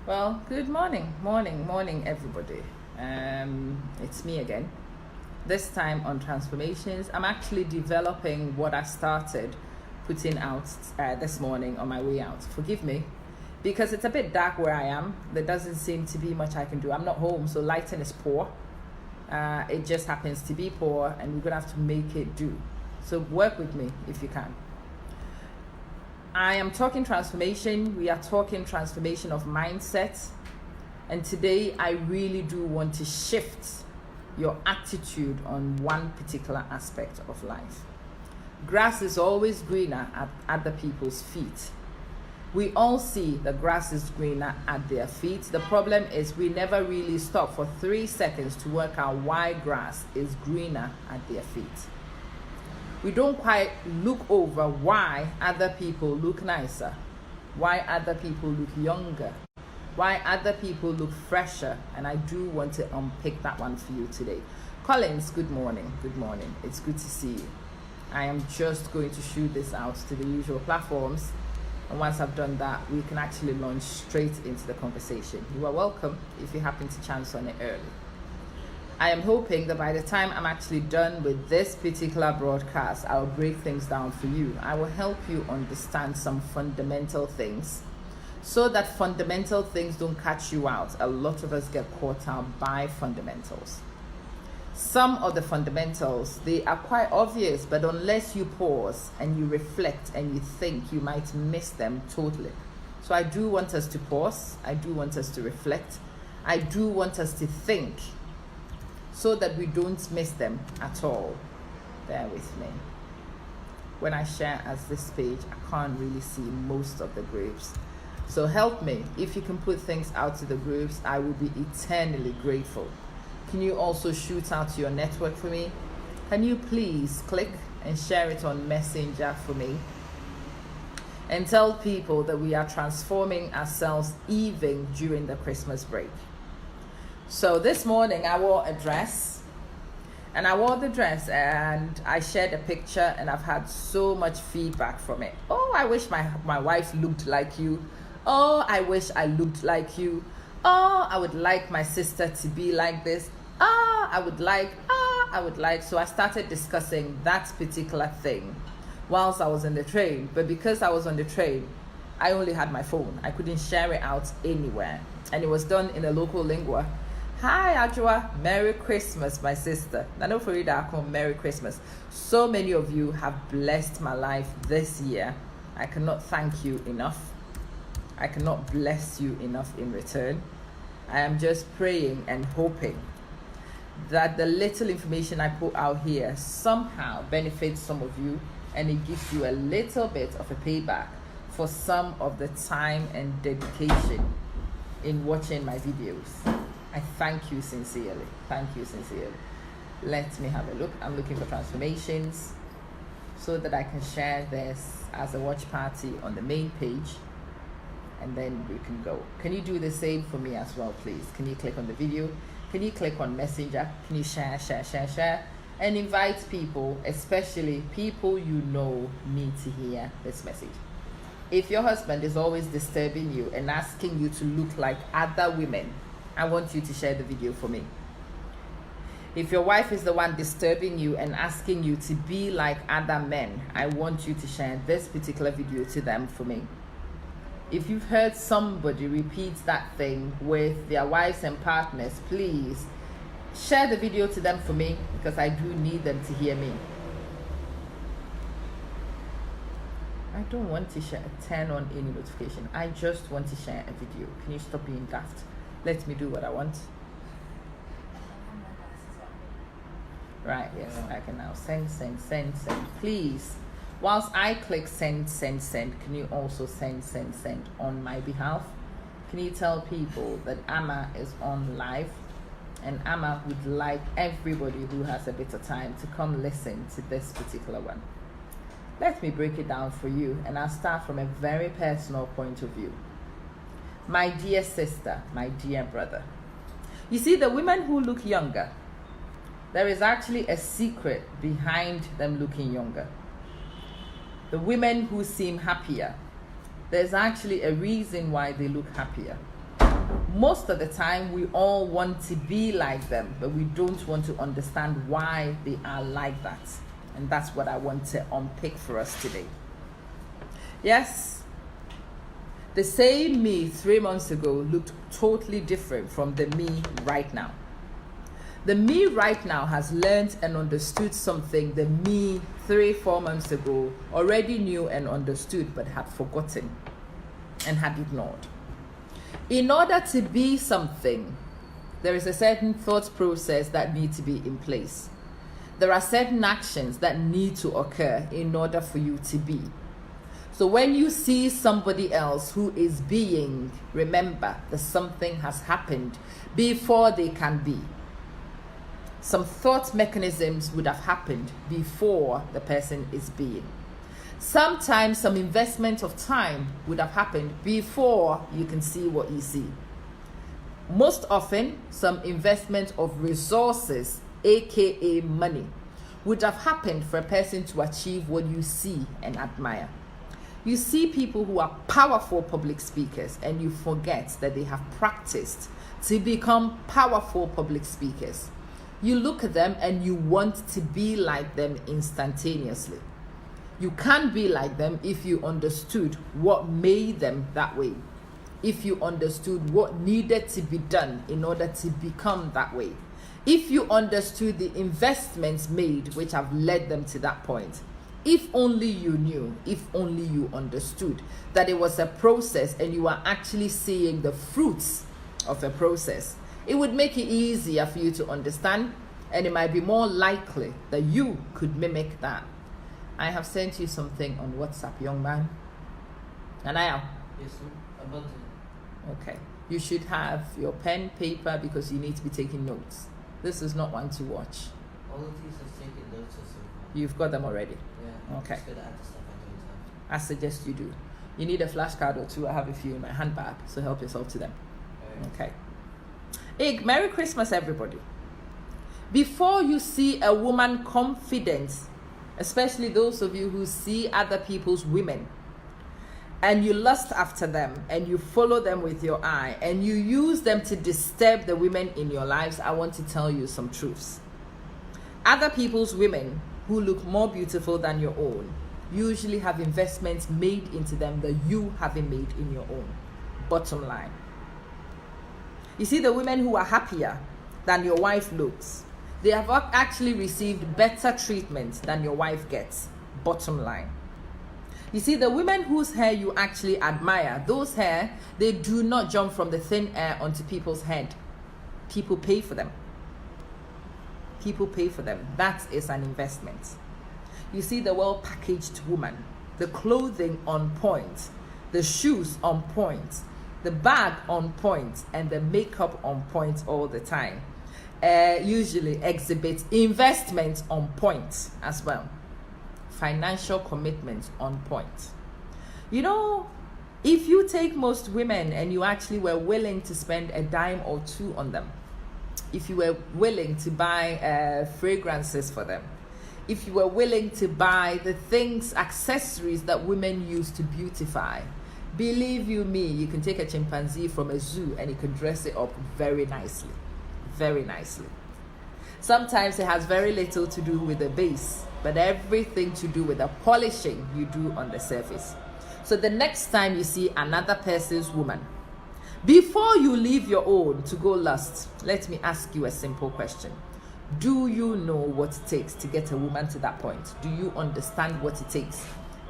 Well, good morning, everybody. It's me again. This time on transformations, I'm actually developing what I started putting out this morning on my way out. Forgive me, because it's a bit dark where I am. There doesn't seem to be much I can do. I'm not home, so lighting is poor. It just happens to be poor, and we're gonna have to make it do. So work with me if you can. I am talking transformation. We are talking transformation of mindset. And today I really do want to shift your attitude on one particular aspect of life. Grass is always greener at other people's feet. We all see the grass is greener at their feet. The problem is we never really stop for 3 seconds to work out why grass is greener at their feet. We don't quite look over why other people look nicer, why other people look younger, why other people look fresher, and I do want to unpick that one for you today. Collins, good morning. It's good to see you. I am just going to shoot this out to the usual platforms, and once I've done that, we can actually launch straight into the conversation. You are welcome if you happen to chance on it early. I am hoping that by the time I'm actually done with this particular broadcast, I'll break things down for you. I will help you understand some fundamental things so that fundamental things don't catch you out. A lot of us get caught out by fundamentals. Some of the fundamentals, they are quite obvious, but unless you pause and you reflect and you think, you might miss them totally. So I do want us to pause. I do want us to reflect. I do want us to think, so that we don't miss them at all. Bear with me. When I share as this page, I can't really see most of the groups. So help me. If you can put things out to the groups, I will be eternally grateful. Can you also shoot out to your network for me? Can you please click and share it on Messenger for me? And tell people that we are transforming ourselves even during the Christmas break. So this morning I wore a dress, and I wore the dress and I shared a picture, and I've had so much feedback from it. Oh, I wish my wife looked like you. Oh, I wish I looked like you. Oh, I would like my sister to be like this. I would like. So I started discussing that particular thing whilst I was in the train. But because I was on the train, I only had my phone. I couldn't share it out anywhere. And it was done in a local lingua. Hi, Ajua. Merry Christmas, my sister. Nano Farida, Merry Christmas. So many of you have blessed my life this year. I cannot thank you enough. I cannot bless you enough in return. I am just praying and hoping that the little information I put out here somehow benefits some of you, and it gives you a little bit of a payback for some of the time and dedication in watching my videos. I thank you sincerely. Let me have a look. I'm looking for transformations so that I can share this as a watch party on the main page, and then we can go. Can you do the same for me as well, please? Can you click on the video? Can you click on Messenger? Can you share? And invite people, especially people you know need to hear this message. If your husband is always disturbing you and asking you to look like other women, I want you to share the video for me. If your wife is the one disturbing you and asking you to be like other men, I want you to share this particular video to them for me. If you've heard somebody repeat that thing with their wives and partners, please share the video to them for me, because I do need them to hear me. I don't want to turn on any notification. I just want to share a video. Can you stop being daft? Let me do what I want. Right, yes, I can now send. Please, whilst I click send, can you also send on my behalf? Can you tell people that Amma is on live, and Amma would like everybody who has a bit of time to come listen to this particular one. Let me break it down for you, and I'll start from a very personal point of view. My dear sister, my dear brother, you see, the women who look younger, there is actually a secret behind them looking younger. The women who seem happier, there's actually a reason why they look happier. most of the time we all want to be like them, but we don't want to understand why they are like that. And that's what I want to unpick for us today. Yes, the same me 3 months ago looked totally different from the me right now. The me right now has learned and understood something the me 3-4 months ago already knew and understood, but had forgotten and had ignored. In order to be something, there is a certain thought process that needs to be in place. There are certain actions that need to occur in order for you to be. So when you see somebody else who is being, remember that something has happened before they can be. Some thought mechanisms would have happened before the person is being. Sometimes some investment of time would have happened before you can see what you see. Most often, some investment of resources, aka money, would have happened for a person to achieve what you see and admire. You see people who are powerful public speakers and you forget that they have practiced to become powerful public speakers. You look at them and you want to be like them instantaneously. You can't be like them if you understood what made them that way. If you understood what needed to be done in order to become that way. If you understood the investments made which have led them to that point. If only you knew, if only you understood that it was a process and you are actually seeing the fruits of a process, it would make it easier for you to understand, and it might be more likely that you could mimic that. I have sent you something on WhatsApp, young man. And I am. Yes, sir. About it. Okay. You should have your pen, paper, because you need to be taking notes. This is not one to watch. All of these are taken notes so far. You've got them already? Yeah. Okay. Just gotta add the stuff I don't have. I suggest you do. You need a flashcard or two. I have a few in my handbag, so help yourself to them. Right. Okay. Merry Christmas, everybody. Before you see a woman confident, especially those of you who see other people's women, and you lust after them, and you follow them with your eye, and you use them to disturb the women in your lives, I want to tell you some truths. Other people's women who look more beautiful than your own usually have investments made into them that you haven't made in your own. Bottom line. You see, the women who are happier than your wife looks, they have actually received better treatment than your wife gets. Bottom line. You see, the women whose hair you actually admire, those hair, they do not jump from the thin air onto people's head. People pay for them. People pay for them. That is an investment. You see the well-packaged woman, the clothing on point, the shoes on point, the bag on point, and the makeup on point all the time. Usually exhibits investment on point as well. Financial commitment on point. You know, if you take most women and you actually were willing to spend a dime or two on them, if you were willing to buy fragrances for them, if you were willing to buy the things, accessories that women use to beautify, believe you me, you can take a chimpanzee from a zoo and you can dress it up very nicely. Very nicely. Sometimes it has very little to do with the base, but everything to do with the polishing you do on the surface. So the next time you see another person's woman, before you leave your own to go lust, let me ask you a simple question. Do you know what it takes to get a woman to that point? Do you understand what it takes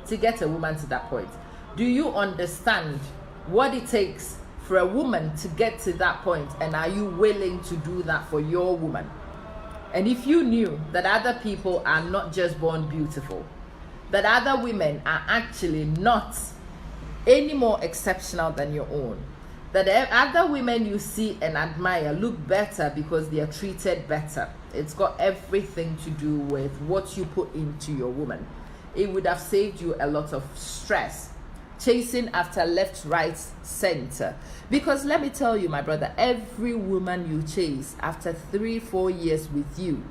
to get a woman to that point? Do you understand what it takes for a woman to get to that point, and are you willing to do that for your woman? And if you knew that other people are not just born beautiful, that other women are actually not any more exceptional than your own, that other women you see and admire look better because they are treated better, it's got everything to do with what you put into your woman. It would have saved you a lot of stress chasing after left, right, center. Because let me tell you, my brother, every woman you chase after 3-4 years with you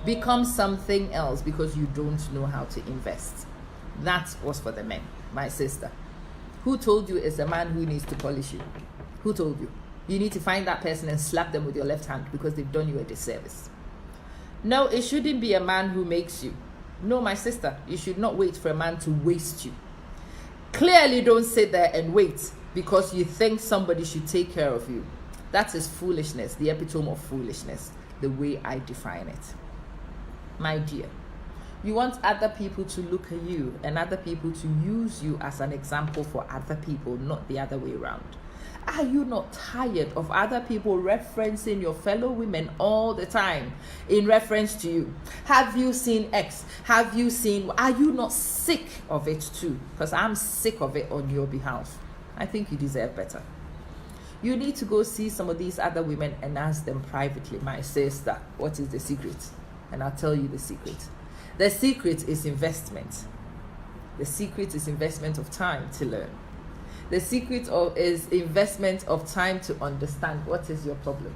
becomes something else because you don't know how to invest. That was for the men, my sister. Who told you it's a man who needs to polish you? Who told you? you need to find that person and slap them with your left hand because they've done you a disservice. No, it shouldn't be a man who makes you. No, my sister, you should not wait for a man to waste you. Clearly don't sit there and wait because you think somebody should take care of you. That is foolishness, the epitome of foolishness, the way I define it. My dear, you want other people to look at you and other people to use you as an example for other people, not the other way around. Are you not tired of other people referencing your fellow women all the time in reference to you? Have you seen X? Have you seen... Are you not sick of it too? Because I'm sick of it on your behalf. I think you deserve better. You need to go see some of these other women and ask them privately, my sister, what is the secret? And I'll tell you the secret. The secret is investment. The secret is investment of time to learn. The secret is investment of time to understand what is your problem.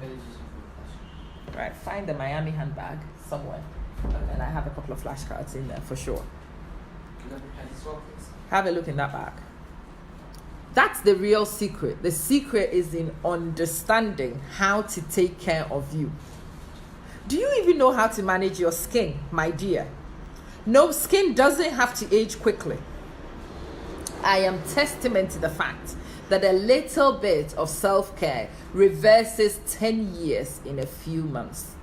Right, find the Miami handbag somewhere. And I have a couple of flashcards in there for sure. Have a look in that bag. That's the real secret. The secret is in understanding how to take care of you. Do you even know how to manage your skin, my dear? No, skin doesn't have to age quickly. I am testament to the fact that a little bit of self-care reverses 10 years in a few months.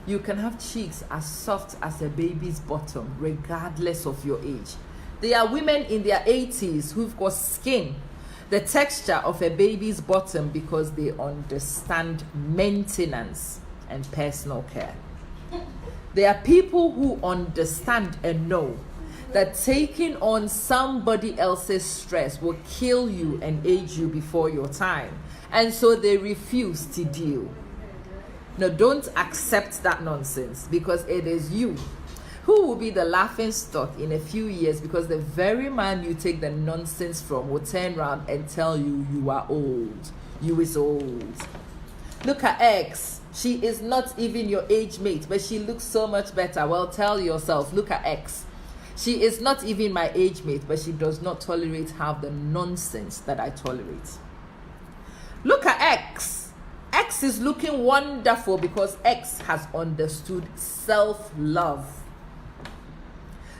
You can have cheeks as soft as a baby's bottom, regardless of your age. There are women in their 80s who've got skin, the texture of a baby's bottom, because they understand maintenance and personal care. There are people who understand and know that taking on somebody else's stress will kill you and age you before your time. And so they refuse to deal. No, don't accept that nonsense, because it is you who will be the laughing stock in a few years, because the very man you take the nonsense from will turn around and tell you you are old. You is old. Look at X. She is not even your age mate, but she looks so much better. Well, tell yourself, look at X. She is not even my age mate, but she does not tolerate half the nonsense that I tolerate. Look at X. X is looking wonderful because X has understood self-love.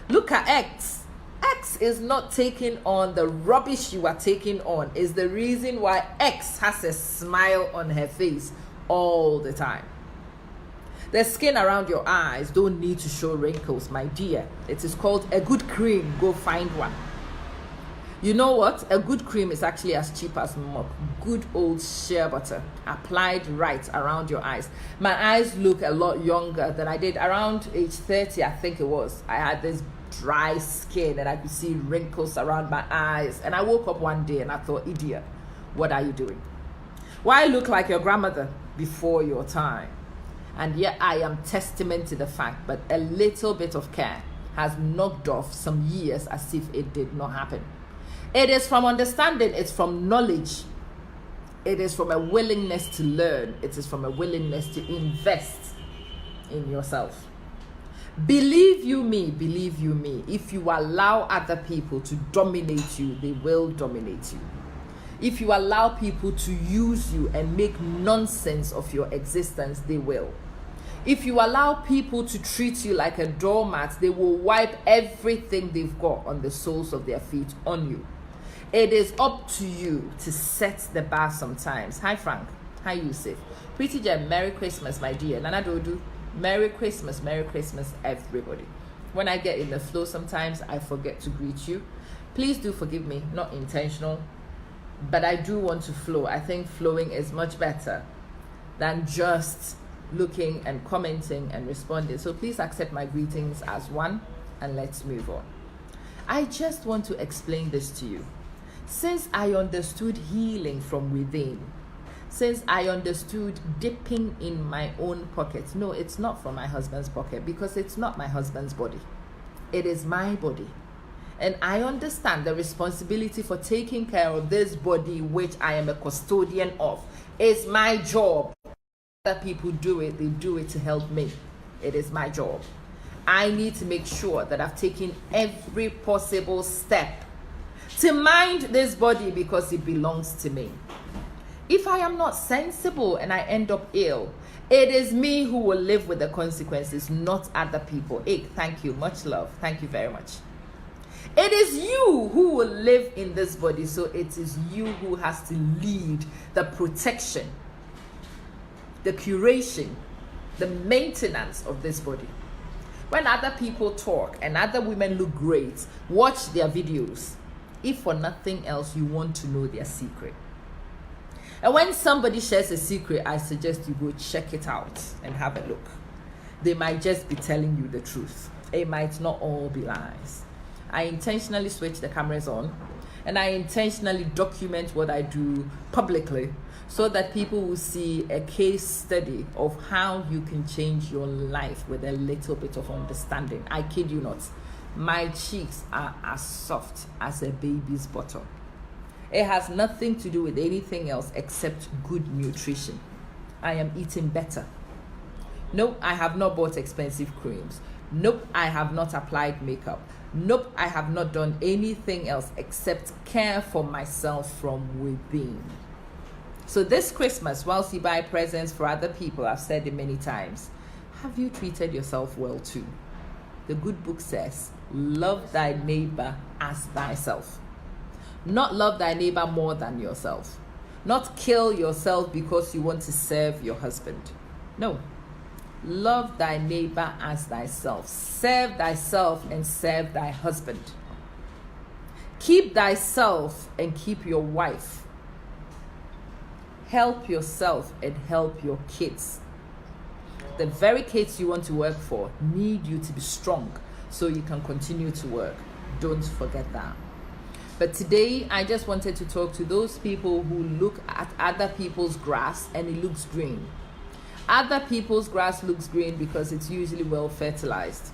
Look at X. X is not taking on the rubbish you are taking on. Is the reason why X has a smile on her face all the time. The skin around your eyes don't need to show wrinkles, my dear. It is called a good cream. Go find one. You know what? A good cream is actually as cheap as mop. Good old shea butter applied right around your eyes. My eyes look a lot younger than I did around age 30, I think it was. I had this dry skin and I could see wrinkles around my eyes. And I woke up one day and I thought, idiot, what are you doing? Why look like your grandmother before your time? And yet I am testament to the fact that a little bit of care has knocked off some years as if it did not happen. It is from understanding, it's from knowledge. It is from a willingness to learn. It is from a willingness to invest in yourself. Believe you me, if you allow other people to dominate you, they will dominate you. If you allow people to use you and make nonsense of your existence, they will. If you allow people to treat you like a doormat, they will wipe everything they've got on the soles of their feet on you. It is up to you to set the bar sometimes. Hi Frank. Hi Yusuf. Pretty Jem, Merry Christmas, my dear. Nana Dodu, Merry Christmas, everybody. When I get in the flow, sometimes I forget to greet you. Please do forgive me, not intentional, but I do want to flow. I think flowing is much better than just looking and commenting and responding. So please accept my greetings as one and let's move on. I just want to explain this to you. Since I understood healing from within, since I understood dipping in my own pocket, no, it's not from my husband's pocket because it's not my husband's body. It is my body. And I understand the responsibility for taking care of this body, which I am a custodian of. It's my job. Other people do it, they do it to help me. It is my job. I need to make sure that I've taken every possible step to mind this body because it belongs to me. If I am not sensible and I end up ill, it is me who will live with the consequences, not other people. Hey, thank you. Much love. Thank you very much. It is you who will live in this body, so it is you who has to lead the protection, the curation, the maintenance of this body. When other people talk and other women look great, watch their videos. If for nothing else, you want to know their secret. And when somebody shares a secret, I suggest you go check it out and have a look. They might just be telling you the truth. It might not all be lies. I intentionally switch the cameras on and I intentionally document what I do publicly so that people will see a case study of how you can change your life with a little bit of understanding. I kid you not. My cheeks are as soft as a baby's bottom. It has nothing to do with anything else except good nutrition. I am eating better. Nope, I have not bought expensive creams. Nope, I have not applied makeup. Nope, I have not done anything else except care for myself from within. So this Christmas, whilst you buy presents for other people, I've said it many times, have you treated yourself well too? The good book says, love thy neighbor as thyself. Not love thy neighbor more than yourself. Not kill yourself because you want to serve your husband. No. Love thy neighbor as thyself. Serve thyself and serve thy husband. Keep thyself and keep your wife. Help yourself and help your kids. The very kids you want to work for need you to be strong so you can continue to work. Don't forget that. But today, I just wanted to talk to those people who look at other people's grass and it looks green. Other people's grass looks green because it's usually well fertilized.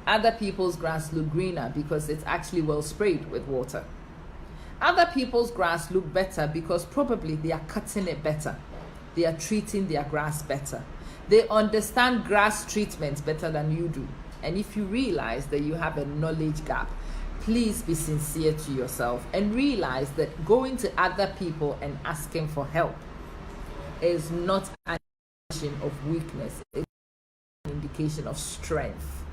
Other people's grass look greener because it's actually well sprayed with water. Other people's grass look better because probably they are cutting it better. They are treating their grass better. They understand grass treatment better than you do. And if you realize that you have a knowledge gap, please be sincere to yourself and realize that going to other people and asking for help is not an indication of weakness. It's an indication of strength.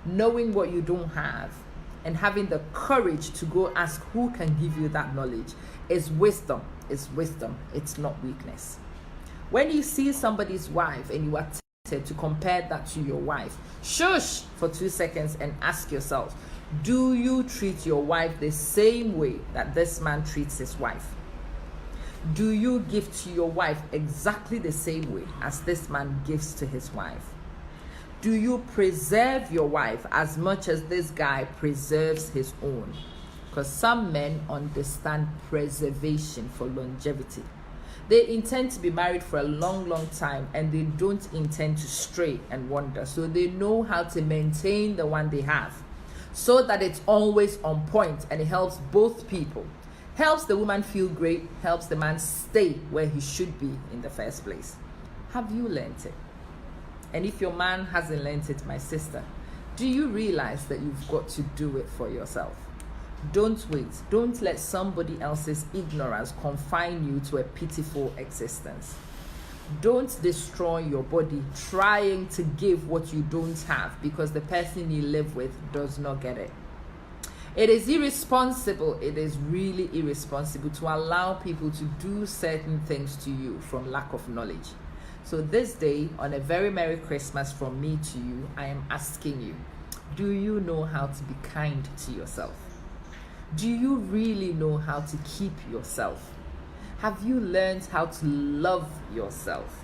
Knowing what you don't have and having the courage to go ask who can give you that knowledge is wisdom. It's wisdom. It's not weakness. When you see somebody's wife and you are tempted to compare that to your wife, shush for 2 seconds and ask yourself, do you treat your wife the same way that this man treats his wife? Do you give to your wife exactly the same way as this man gives to his wife? Do you preserve your wife as much as this guy preserves his own? Because some men understand preservation for longevity. They intend to be married for a long, long time and they don't intend to stray and wander. So they know how to maintain the one they have so that it's always on point and it helps both people. Helps the woman feel great, helps the man stay where he should be in the first place. Have you learned it? And if your man hasn't learned it, my sister, do you realize that you've got to do it for yourself? Don't wait. Don't let somebody else's ignorance confine you to a pitiful existence. Don't destroy your body trying to give what you don't have because the person you live with does not get it. It is irresponsible. It is really irresponsible to allow people to do certain things to you from lack of knowledge. So this day, on a very Merry Christmas from me to you, I am asking you, do you know how to be kind to yourself? Do you really know how to keep yourself? Have you learned how to love yourself?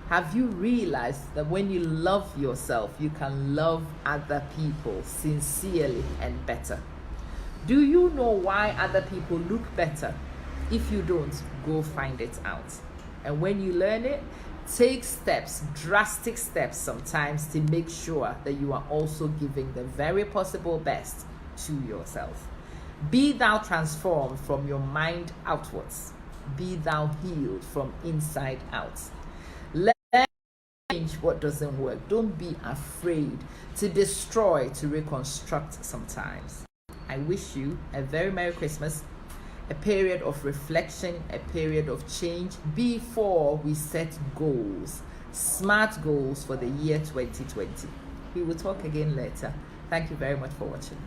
Have you realized that when you love yourself, you can love other people sincerely and better? Do you know why other people look better? If you don't, go find it out. And when you learn it, take steps, drastic steps sometimes, to make sure that you are also giving the very possible best to yourself. Be thou transformed from your mind outwards. Be thou healed from inside out. Let change what doesn't work. Don't be afraid to destroy, to reconstruct sometimes. I wish you a very Merry Christmas a period of reflection, a period of change before we set goals, smart goals for the year 2020. We will talk again later. Thank you very much for watching.